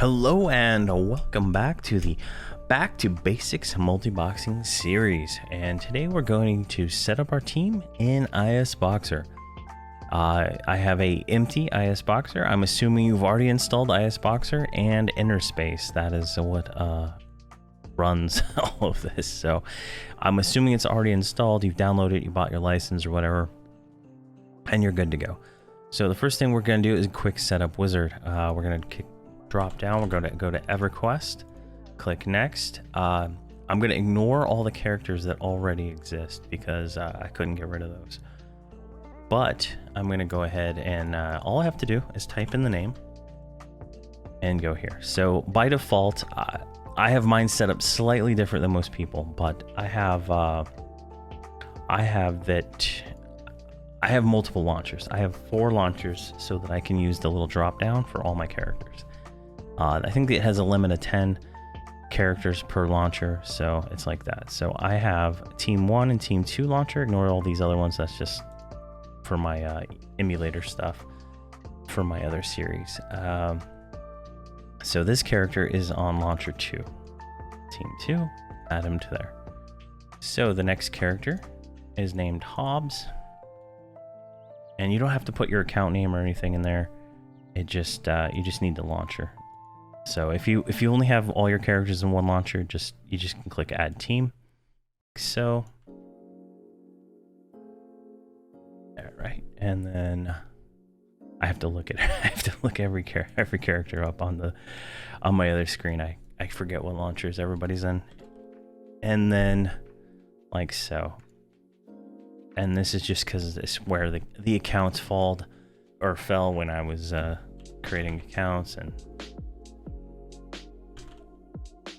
Hello and welcome back to the Back to Basics Multiboxing series, and today we're going to set up our team in ISBoxer. I have a empty ISBoxer. I'm assuming you've already installed ISBoxer and Interspace. That is what runs all of this. So I'm assuming it's already installed. You've downloaded it, you bought your license or whatever, and you're good to go. So the first thing we're going to do is a quick setup wizard. We're going to drop down. We're going to go to Everquest, click next. I'm going to ignore all the characters that already exist because I couldn't get rid of those. But I'm going to go ahead and all I have to do is type in the name and go here. So by default, I have mine set up slightly different than most people, but I have multiple launchers. I have 4 launchers so that I can use the little drop down for all my characters. I think it has a limit of 10 characters per launcher, so it's like that. So I have Team 1 and Team 2 launcher. Ignore all these other ones. That's just for my emulator stuff for my other series. So this character is on launcher 2. Team 2, add him to there. So the next character is named Hobbs. And you don't have to put your account name or anything in there. It just you just need the launcher. So if you only have all your characters in one launcher, you just can click add team. So all right, and then I have to look at every character up on my other screen. I forget what launchers everybody's in, and then like so. And this is just because it's where the accounts fell when I was creating accounts. And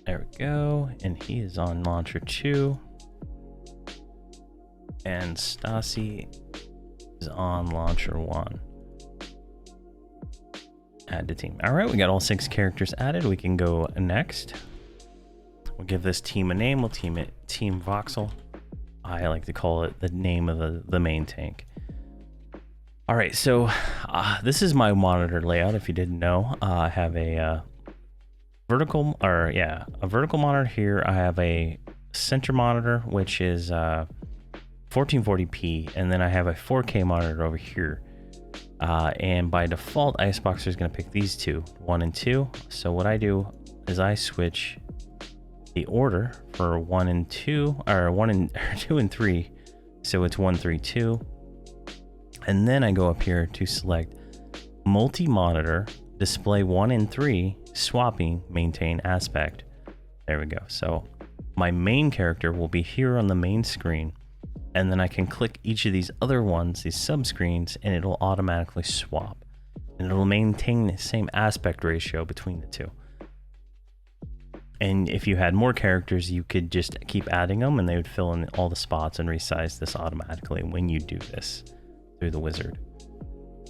there we go. And he is on launcher 2. And Stasi is on launcher 1. Add to team. All right, we got all 6 characters added. We can go next. We'll give this team a name. We'll team it Team Voxel. I like to call it the name of the main tank. All right, so this is my monitor layout. If you didn't know, I have a vertical monitor here. I have a center monitor, which is 1440p, and then I have a 4K monitor over here. And by default, ISBoxer is going to pick these two, 1 and 2. So what I do is I switch the order for 1 and 2, or 2 and 3, so it's 1 3 2, and then I go up here to select multi-monitor, display 1 and 3, swapping, maintain aspect. There we go. So my main character will be here on the main screen, and then I can click each of these other ones, these sub screens, and it'll automatically swap, and it'll maintain the same aspect ratio between the two. And if you had more characters, you could just keep adding them and they would fill in all the spots and resize this automatically when you do this through the wizard.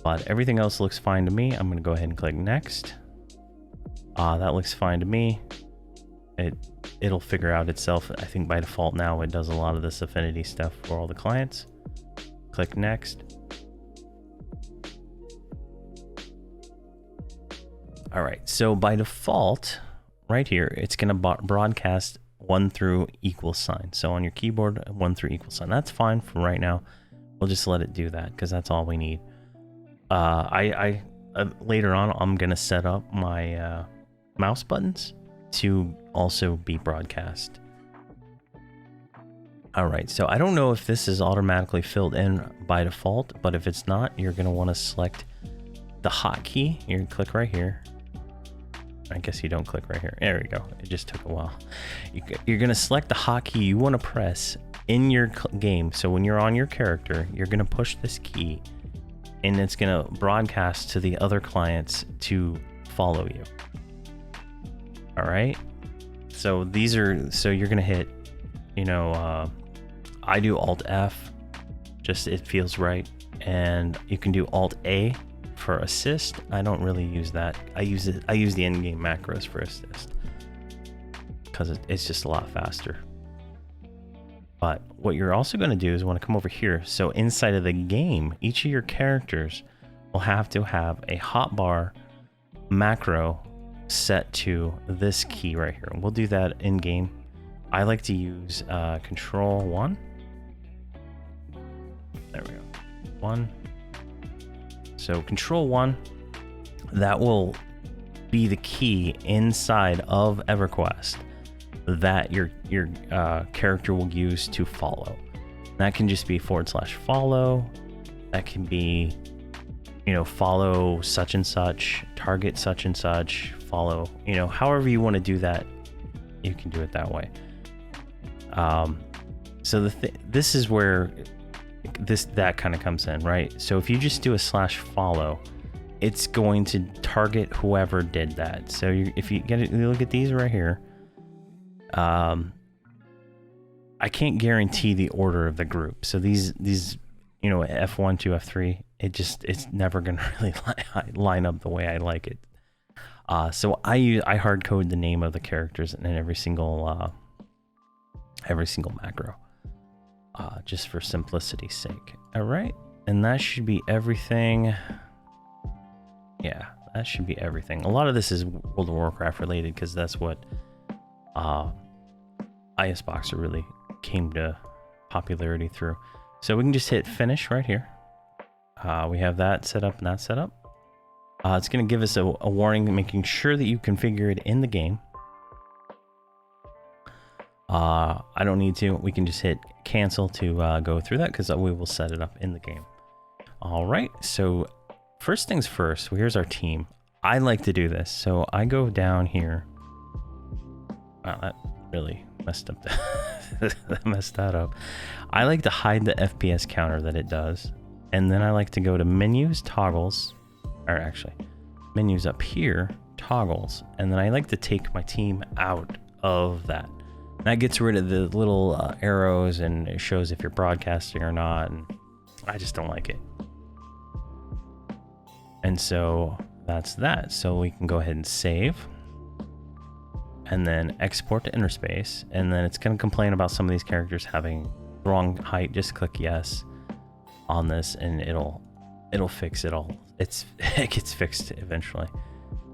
But everything else looks fine to me. I'm going to go ahead and click next. That looks fine to me. It'll figure out itself. I think by default now it does a lot of this affinity stuff for all the clients. Click next. All right, so by default, right here, it's going to broadcast 1 through =. So on your keyboard, 1 through =. That's fine for right now. We'll just let it do that because that's all we need. Later on, I'm going to set up my mouse buttons to also be broadcast. All right, so I don't know if this is automatically filled in by default, but if it's not, you're going to want to select the hotkey. You're going to click right here. I guess you don't click right here. There we go. It just took a while. You're going to select the hotkey you want to press in your game. So when you're on your character, you're going to push this key and it's going to broadcast to the other clients to follow you. All right. So you're going to hit, I do Alt F, just it feels right. And you can do Alt A for assist. I don't really use that. I use the in-game macros for assist because it's just a lot faster. But what you're also going to do is want to come over here. So inside of the game, each of your characters will have to have a hotbar macro set to this key right here. We'll do that in game. I like to use Control 1. There we go. 1. So Control 1, that will be the key inside of Everquest that your character will use to follow. That can just be /follow. That can be, you know, follow such and such, target such and such, follow, you know, however you want to do that, you can do it that way. So this is where that kind of comes in, right? So if you just do a /follow, it's going to target whoever did that. So if you look at these right here, I can't guarantee the order of the group. So these you know, F1 to F3, it's never gonna really line up the way I like it. So I hard code the name of the characters in every single macro, just for simplicity's sake. All right, and that should be everything. Yeah, that should be everything. A lot of this is World of Warcraft related because that's what ISBoxer really came to popularity through. So we can just hit finish right here. We have that set up and that set up. It's going to give us a warning making sure that you configure it in the game. I don't need to. We can just hit cancel to go through that because we will set it up in the game. All right, so first things first, here's our team. I like to do this. So I go down here. Wow, that really messed up. Messed that up. I like to hide the FPS counter that it does. And then I like to go to menus, toggles, or actually menus up here, toggles. And then I like to take my team out of that. And that gets rid of the little arrows and it shows if you're broadcasting or not. And I just don't like it. And so that's that. So we can go ahead and save and then export to Interspace. And then it's going to complain about some of these characters having the wrong height. Just click yes on this and it'll fix it all. It gets fixed eventually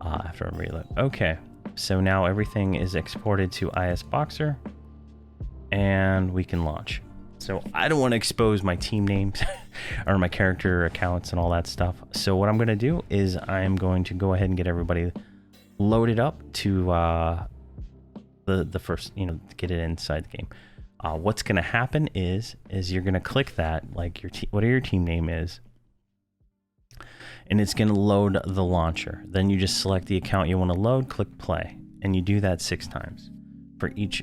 after a reload. Okay, so now everything is exported to ISBoxer and we can launch. So I don't want to expose my team names or my character accounts and all that stuff. So what I'm going to do is I'm going to go ahead and get everybody loaded up to the first, you know, to get it inside the game. What's going to happen is you're going to click that, like whatever your team name is, and it's going to load the launcher. Then you just select the account you want to load, click play, and you do that 6 times for each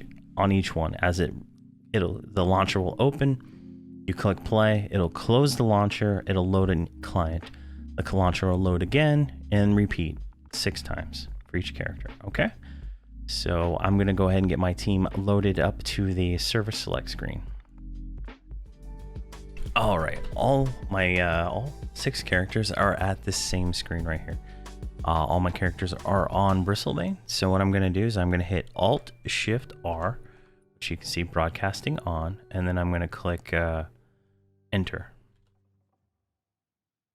one. As the launcher will open, you click play, it'll close the launcher, it'll load a client, the launcher will load again, and repeat 6 times for each character. Okay, so I'm going to go ahead and get my team loaded up to the server select screen. All right, all 6 characters are at this same screen right here. All my characters are on Bristlebane. So what I'm going to do is I'm going to hit Alt-Shift-R, which you can see broadcasting on, and then I'm going to click enter.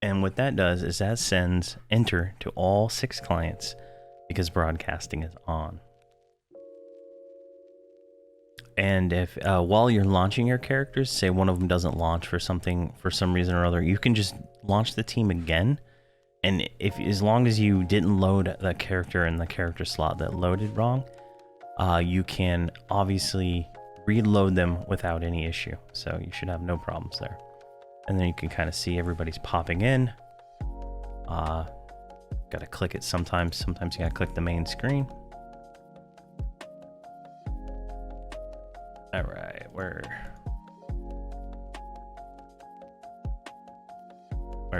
And what that does is that sends enter to all 6 clients because broadcasting is on. And if while you're launching your characters, say one of them doesn't launch for some reason or other, you can just launch the team again. And as long as you didn't load the character in the character slot that loaded wrong, you can obviously reload them without any issue. So you should have no problems there. And then you can kind of see everybody's popping in. Got to click it sometimes. Sometimes you got to click the main screen. All right, where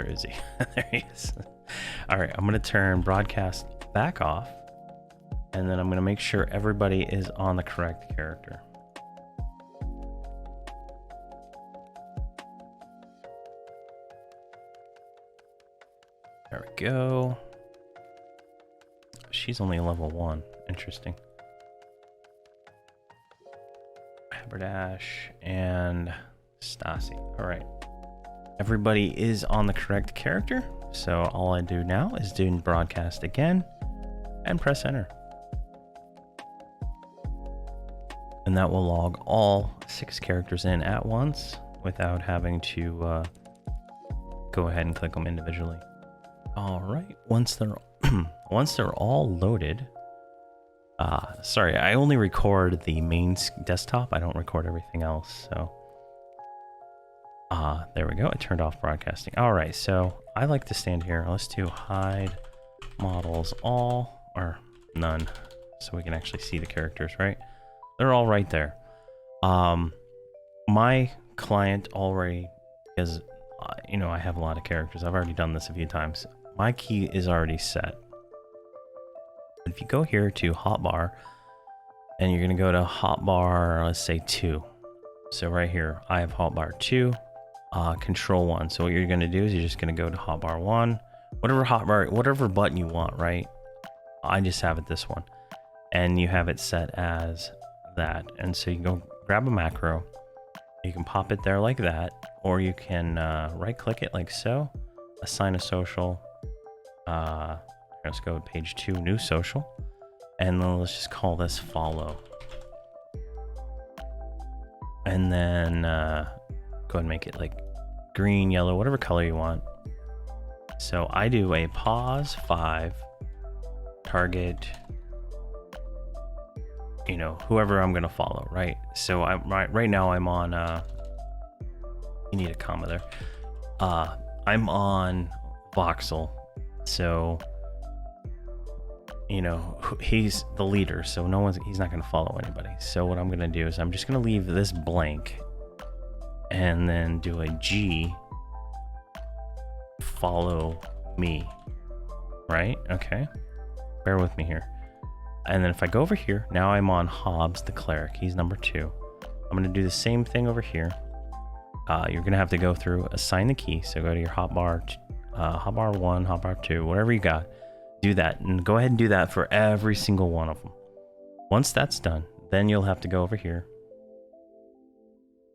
is he? There he is. All right, I'm going to turn broadcast back off. And then I'm going to make sure everybody is on the correct character. There we go. She's only level 1. Interesting. Haberdash and Stasi. All right. Everybody is on the correct character. So all I do now is do broadcast again. and press enter. And that will log all 6 characters in at once without having to go ahead and click them individually. All right, once they're once they're all loaded, sorry, I only record the main desktop. I don't record everything else. So there we go. I turned off broadcasting. All right, so I like to stand here. Let's do hide models all or none, so we can actually see the characters, right? They're all right there. My client already, because you know, I have a lot of characters. I've already done this a few times. My key is already set. If you go here to hotbar, and you're gonna go to hotbar, let's say 2. So right here, I have hotbar 2, control 1. So what you're gonna do is you're just gonna go to hotbar 1, whatever button you want, right? I just have it this one, and you have it set as that. And so you go grab a macro, you can pop it there like that, or you can right click it like so, assign a social. Let's go to page 2, new social, and then let's just call this follow. And then go ahead and make it like green, yellow, whatever color you want. So I do a pause 5, target, you know, whoever I'm gonna follow, right? So I'm right now I'm on you need a comma there. I'm on Voxel, so you know, he's the leader, so he's not gonna follow anybody. So what I'm gonna do is I'm just gonna leave this blank and then do a G follow me, right? Okay, bear with me here. And then if I go over here, now I'm on Hobbs the Cleric. He's number 2. I'm gonna do the same thing over here. You're gonna have to go through assign the key. So go to your hotbar, hotbar 1, hotbar 2, whatever you got. Do that, and go ahead and do that for every single one of them. Once that's done, then you'll have to go over here,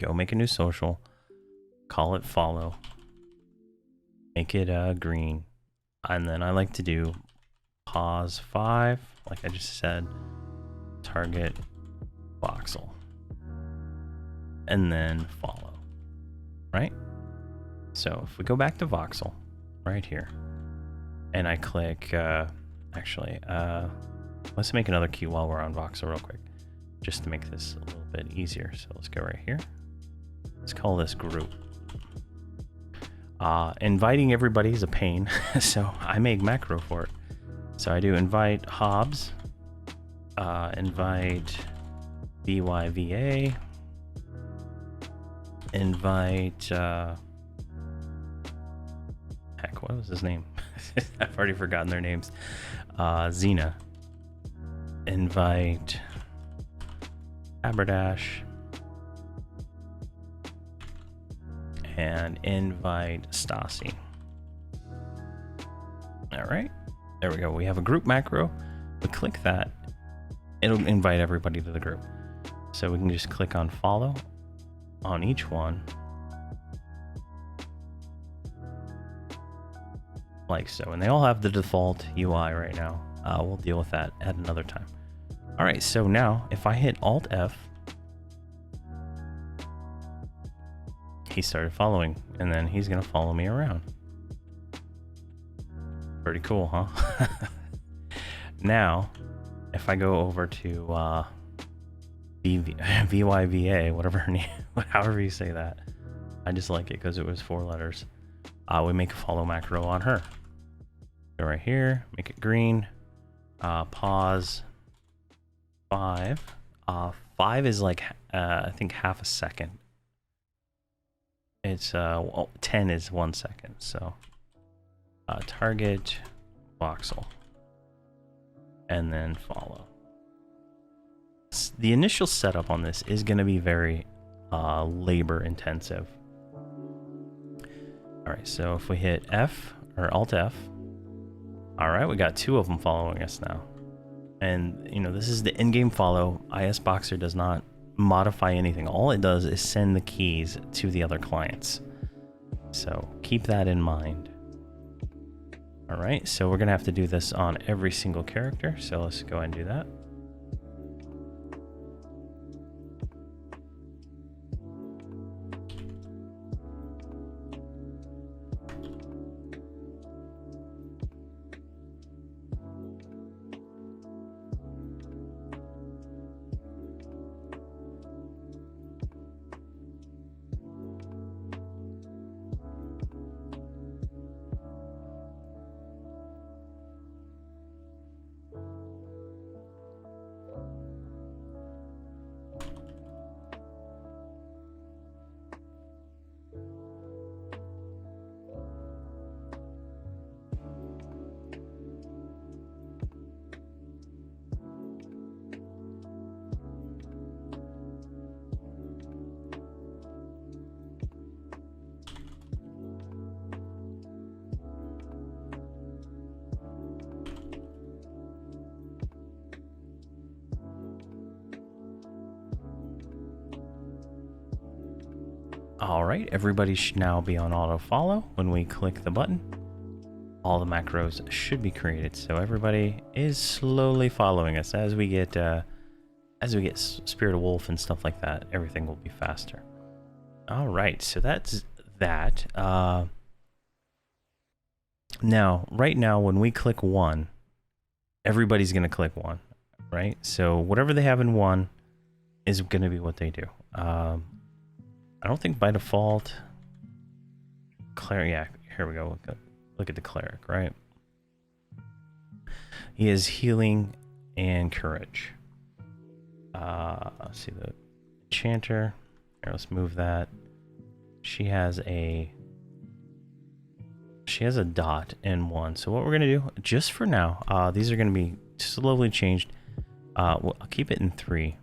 go make a new social, call it follow, make it green, and then I like to do pause 5, like I just said, target voxel, and then follow, right? So if we go back to voxel right here, and I click, let's make another key while we're on voxel real quick, just to make this a little bit easier. So let's go right here. Let's call this group. Inviting everybody is a pain, so I make macro for it. So I do invite Hobbs, invite BYVA, invite, heck, what was his name? I've already forgotten their names. Xena, invite Aberdash, and invite Stasi. All right, there we go. We have a group macro. We click that, it'll invite everybody to the group. So we can just click on follow on each one, like so, and they all have the default UI right now. We'll deal with that at another time. All right, so now if I hit Alt F, he started following, and then he's gonna follow me around. Pretty cool, huh? Now, if I go over to VYVA, whatever her name, however you say that, I just like it because it was 4 letters. We make a follow macro on her. Go right here, make it green, pause 5. 5 is like, I think half a second. It's 10 is 1 second. So target voxel, and then follow. The initial setup on this is going to be very labor intensive. All right, so if we hit F or Alt F, all right, we got 2 of them following us now. And you know, this is the in-game follow. ISBoxer does not modify anything. All it does is send the keys to the other clients. So keep that in mind. All right, so we're gonna have to do this on every single character. So let's go ahead and do that. All right, everybody should now be on auto follow when we click the button. All the macros should be created, so everybody is slowly following us as we get Spirit of Wolf and stuff like that. Everything will be faster. All right, so that's that. Now, right now, when we click 1, everybody's going to click 1, right? So whatever they have in 1 is going to be what they do. I don't think by default, Cleric, yeah, here we go. Look at the Cleric, right? He is healing and courage. Let's see the Enchanter. Here, let's move that. She has a dot in 1. So what we're gonna do, just for now, these are gonna be slowly changed. I'll keep it in 3.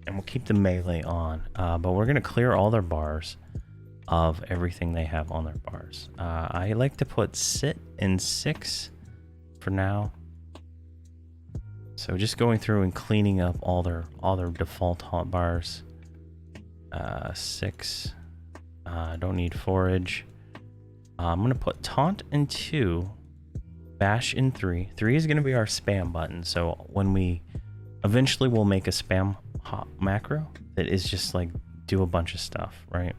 And we'll keep the melee on, but we're gonna clear all their bars of everything they have on their bars. I like to put sit in 6 for now. So just going through and cleaning up all their default hotbars. 6. Don't need forage. I'm gonna put taunt in 2, bash in 3. 3 is gonna be our spam button. So when we eventually we'll make a spam hot macro that is just like do a bunch of stuff, right?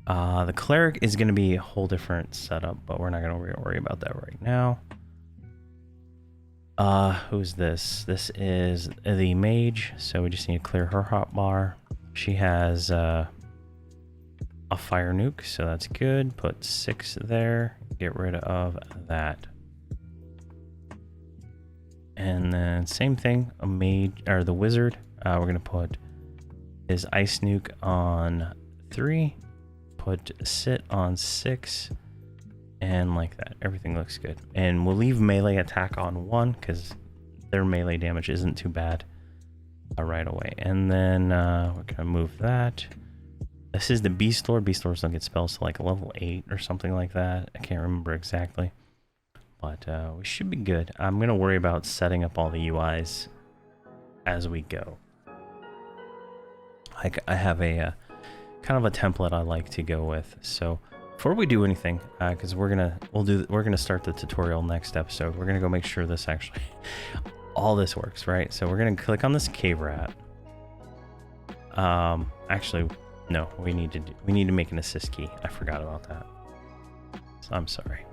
The Cleric is going to be a whole different setup, but we're not going to worry about that right now. Who's this? This is the mage, so we just need to clear her hotbar. She has a fire nuke, so that's good. Put 6 there. Get rid of that. And then same thing, a mage or the wizard. We're gonna put his ice nuke on 3, put sit on 6, and like that. Everything looks good. And we'll leave melee attack on 1 because their melee damage isn't too bad right away. And then we're gonna move that. This is the Beast Lord. Beast Lords don't get spells to like level 8 or something like that. I can't remember exactly. But we should be good. I'm going to worry about setting up all the UIs as we go. I have a kind of a template I like to go with. So before we do anything, because we're gonna start the tutorial next episode. We're gonna go make sure this actually all this works, right? So we're gonna click on this cave rat. Actually, no, we need to make an assist key. I forgot about that. So I'm sorry.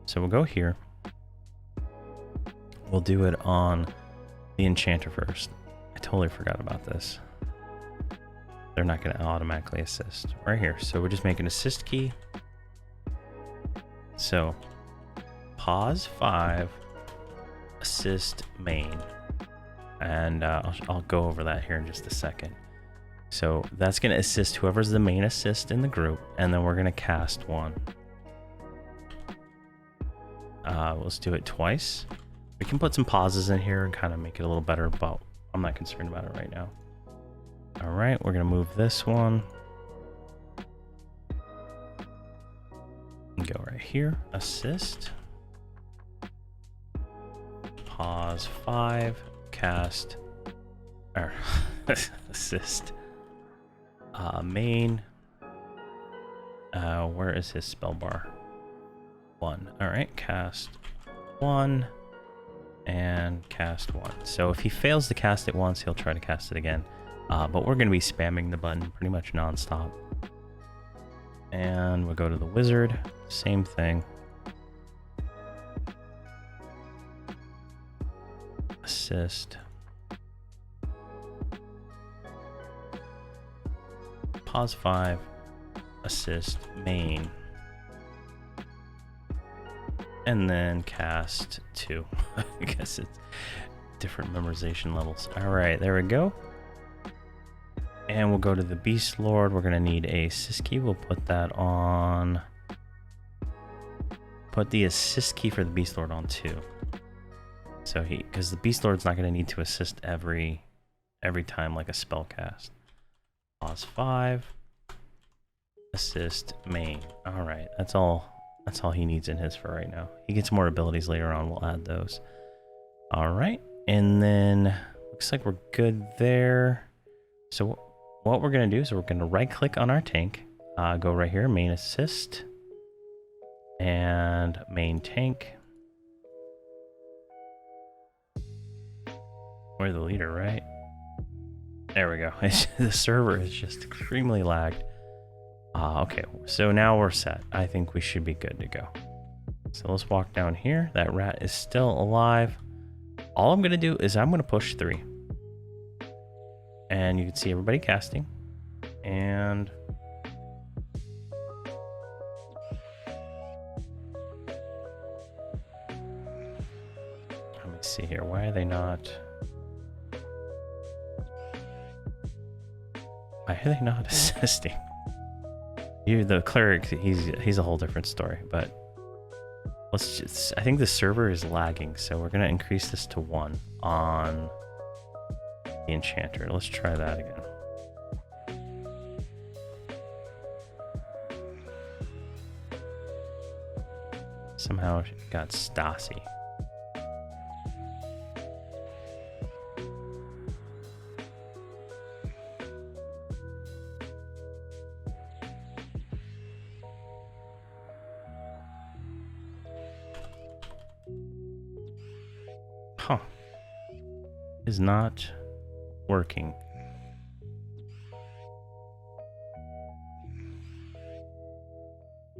So we'll go here. We'll do it on the Enchanter first. I totally forgot about this. They're not going to automatically assist right here. So we're just making assist key. So pause 5, assist main. And I'll go over that here in just a second. So that's going to assist whoever's the main assist in the group. And then we're going to cast 1. Let's do it twice. We can put some pauses in here and kind of make it a little better, but I'm not concerned about it right now. All right, we're gonna move this one. And go right here, assist. Pause 5, cast, or assist. Main. Where is his spell bar? 1. All right, cast 1 and cast 1. So if he fails to cast it once, he'll try to cast it again. But we're going to be spamming the button pretty much nonstop. And we'll go to the wizard. Same thing. Assist. Pause 5. Assist main. And then cast 2. I guess it's different memorization levels. All right, there we go. And we'll go to the Beast Lord. We're going to need a assist key. We'll put that on. Put the assist key for the Beast Lord on 2. So because the Beast Lord's not going to need to assist every time like a spell cast. Pause 5. Assist main. All right, that's all he needs in his for right now. He gets more abilities later on. We'll add those. All right, and then looks like we're good there. So what we're gonna do is we're gonna right click on our tank, go right here, main assist, and main tank. We're the leader, right? There we go. The server is just extremely lagged. Okay, so now we're set. I think we should be good to go. So let's walk down here. That rat is still alive. All I'm gonna do is I'm gonna push 3. And you can see everybody casting. And let me see here. Why are they not? Why are they not assisting? The cleric, he's a whole different story, but let's just, I think the server is lagging, so we're gonna increase this to 1 on the enchanter. Let's try that again. Somehow it got Stasi. Huh. Is not working.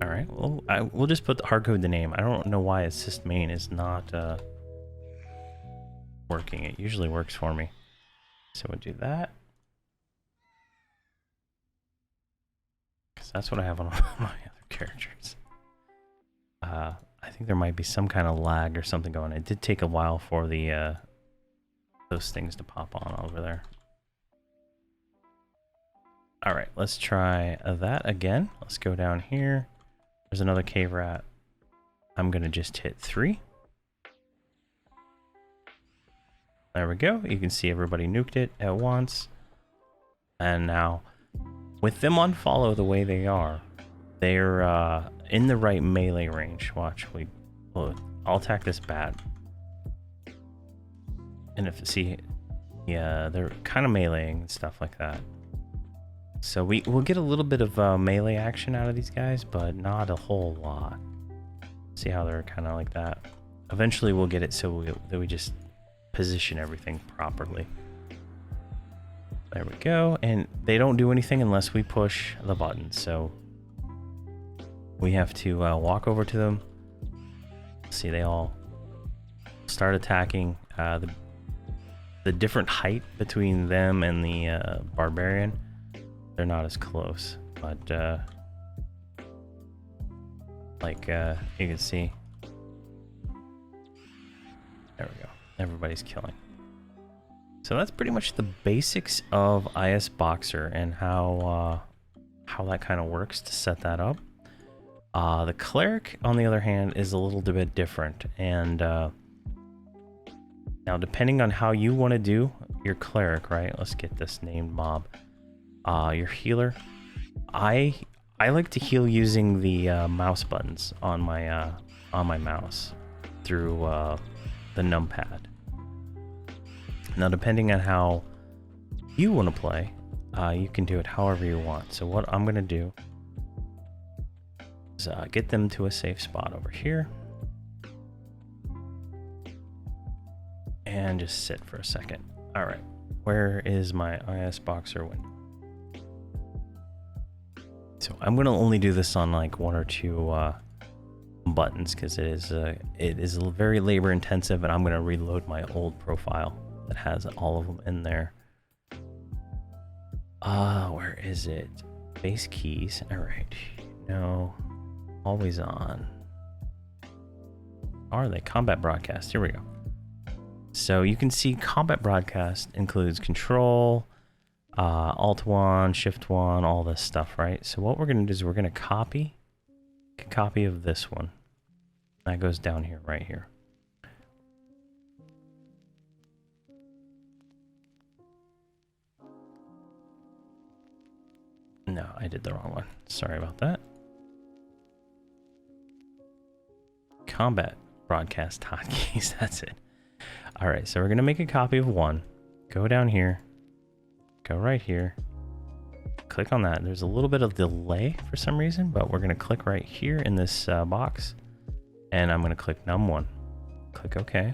All right, well, we'll just put the hardcode the name. I don't know why assist main is not working. It usually works for me. So we'll do that. Because that's what I have on all my other characters. I think there might be some kind of lag or something going on. It did take a while for the those things to pop on over there. All right, let's try that again. Let's go down here. There's another cave rat. I'm gonna just hit 3. There we go. You can see everybody nuked it at once. And now, with them on follow the way they are, they're in the right melee range. Watch, I'll attack this bat. And yeah, they're kind of meleeing and stuff like that. So we'll get a little bit of melee action out of these guys, but not a whole lot. See how they're kind of like that. Eventually we'll get it so that we just position everything properly. There we go. And they don't do anything unless we push the button. So we have to walk over to them. See, they all start attacking. The different height between them and the barbarian, they're not as close, but like you can see, there we go. Everybody's killing. So that's pretty much the basics of ISBoxer and how that kind of works to set that up. The Cleric, on the other hand, is a little bit different, and now depending on how you want to do your Cleric, right? Let's get this named mob. Your healer. I like to heal using the mouse buttons on my mouse through the numpad. Now, depending on how you want to play, you can do it however you want. So what I'm gonna do is get them to a safe spot over here. And just sit for a second. All right, where is my ISBoxer window? So I'm gonna only do this on like 1 or 2 buttons because it is very labor intensive, and I'm gonna reload my old profile that has all of them in there. Where is it? Base keys. All right. No, always on. Are they? Combat broadcast. Here we go. So you can see combat broadcast includes control, alt 1, shift 1, all this stuff, right? So what we're going to do is we're going to copy a copy of this one. That goes down here, right here. No, I did the wrong one. Sorry about that. Combat broadcast hotkeys, that's it. All right, so we're gonna make a copy of 1. Go down here, go right here, click on that. There's a little bit of delay for some reason, but we're gonna click right here in this box, and I'm gonna click num1. Click OK.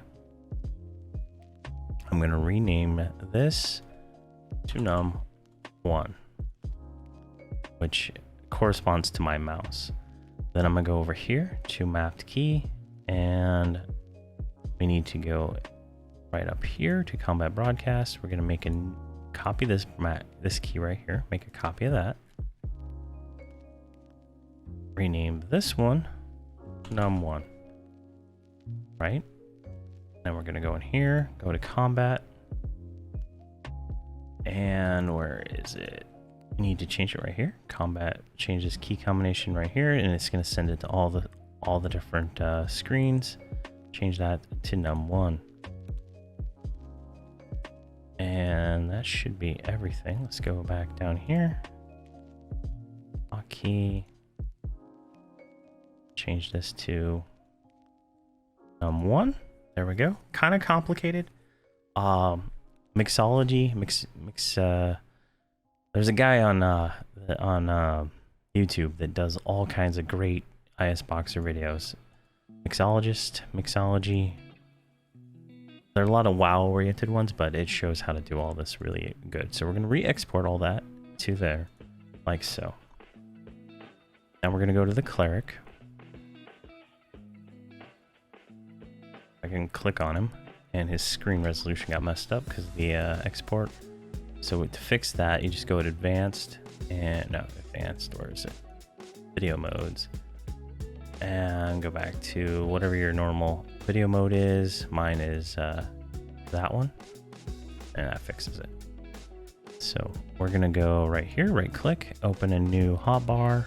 I'm gonna rename this to num1, which corresponds to my mouse. Then I'm gonna go over here to mapped key, and we need to go right up here to combat broadcast. We're gonna make a copy this key right here, make a copy of that, rename this one num1, right? Then we're gonna go in here, go to combat, and where is it? You need to change it right here. Combat, change this key combination right here, and it's gonna send it to all the different screens. Change that to num1. And that should be everything. Let's go back down here. Hotkey. Change this to num1. There we go. Kind of complicated. Mixology. There's a guy on YouTube that does all kinds of great ISBoxer videos. Mixology. There are a lot of WoW-oriented ones, but it shows how to do all this really good. So we're going to re-export all that to there, like so. Now we're going to go to the Cleric. I can click on him, and his screen resolution got messed up because of the export. So to fix that, you just go to Advanced, and no, Advanced, where is it? Video modes. And go back to whatever your normal video mode is. Mine is that one, and that fixes it. So we're gonna go right here, right click, open a new hotbar.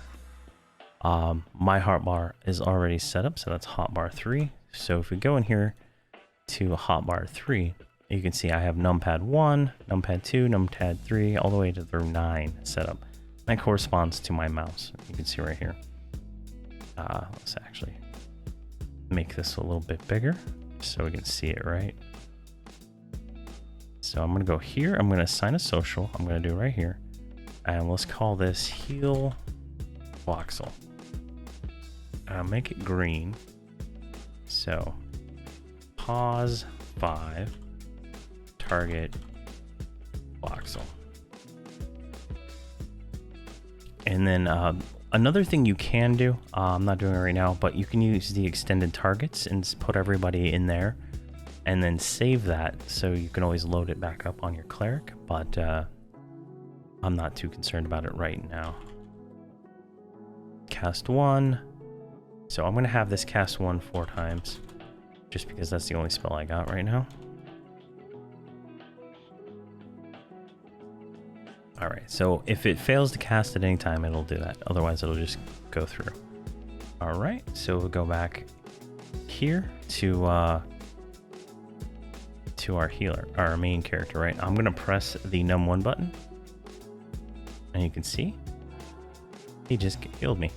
My hotbar is already set up, so that's hotbar 3. So if we go in here to hotbar 3, you can see I have numpad 1, numpad 2, numpad 3, all the way to through 9 set up. That corresponds to my mouse. You can see right here. Let's actually make this a little bit bigger so we can see it right. So I'm going to go here. I'm going to assign a social. I'm going to do it right here. And let's call this heal voxel. Make it green. So pause 5, target voxel. And then another thing you can do, I'm not doing it right now, but you can use the extended targets and put everybody in there and then save that so you can always load it back up on your Cleric, but I'm not too concerned about it right now. Cast 1. So I'm going to have this cast 1 4 times just because that's the only spell I got right now. Alright, so if it fails to cast at any time, it'll do that. Otherwise, it'll just go through. Alright, so we'll go back here to our healer, our main character, right? I'm going to press the num1 button. And you can see, he just healed me.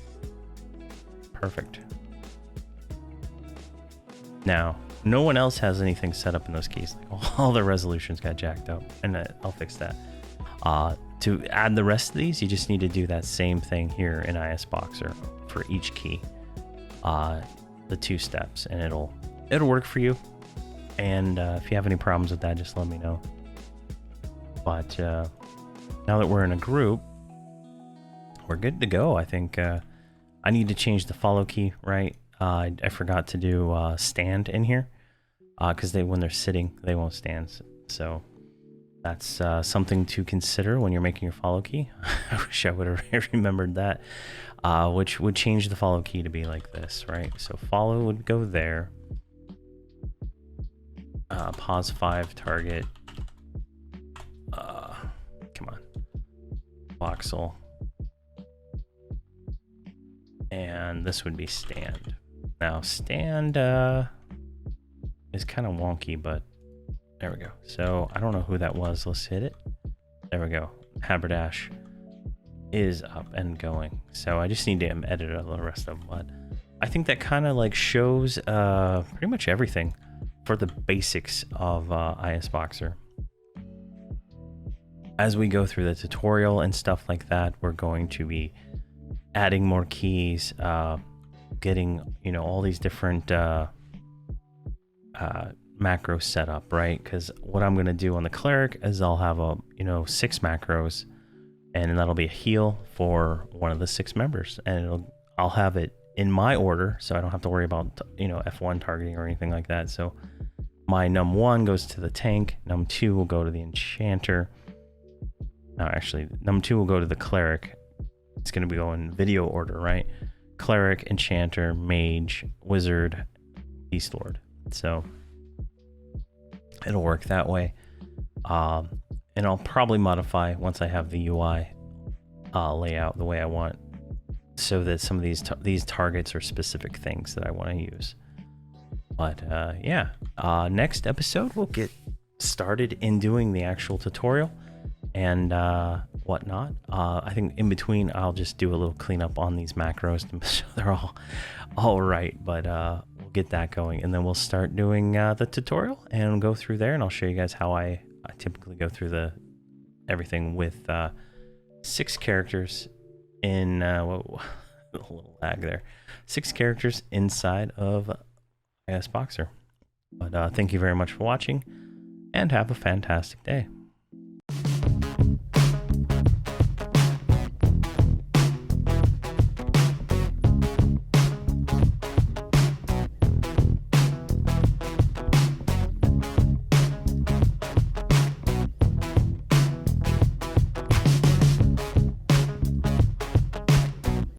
Perfect. Now, no one else has anything set up in those keys. Like, all the resolutions got jacked up, and I'll fix that. To add the rest of these, you just need to do that same thing here in ISBoxer for each key, the 2 steps, and it'll work for you. And if you have any problems with that, just let me know. But now that we're in a group, we're good to go. I think I need to change the follow key, right? I forgot to do stand in here, because when they're sitting, they won't stand. So that's something to consider when you're making your follow key. I wish I would have remembered that, which would change the follow key to be like this, right? So follow would go there. Pause 5, target. Come on. Voxel. And this would be stand. Now, stand is kind of wonky, but there we go. So I don't know who that was. Let's hit it. There we go. Haberdash is up and going. So I just need to edit all the rest of them. But I think that kind of like shows pretty much everything for the basics of ISBoxer. As we go through the tutorial and stuff like that, we're going to be adding more keys, getting, all these different macro setup, right? Because what I'm going to do on the Cleric is I'll have 6 macros, and that'll be a heal for one of the 6 members, and I'll have it in my order, so I don't have to worry about F1 targeting or anything like that. So my num1 goes to the tank, num2 will go to the enchanter. No, actually, num2 will go to the Cleric. It's going to be going video order, right? Cleric, enchanter, mage, wizard, beast lord. So it'll work that way. And I'll probably modify once I have the UI layout the way I want, so that some of these targets are specific things that I want to use. But yeah, next episode we'll get started in doing the actual tutorial and whatnot. I think in between I'll just do a little cleanup on these macros so they're all right. But we'll get that going, and then we'll start doing the tutorial and go through there, and I'll show you guys how I typically go through everything with 6 characters in whoa, a little lag there. 6 characters inside of ISBoxer. But thank you very much for watching, and have a fantastic day.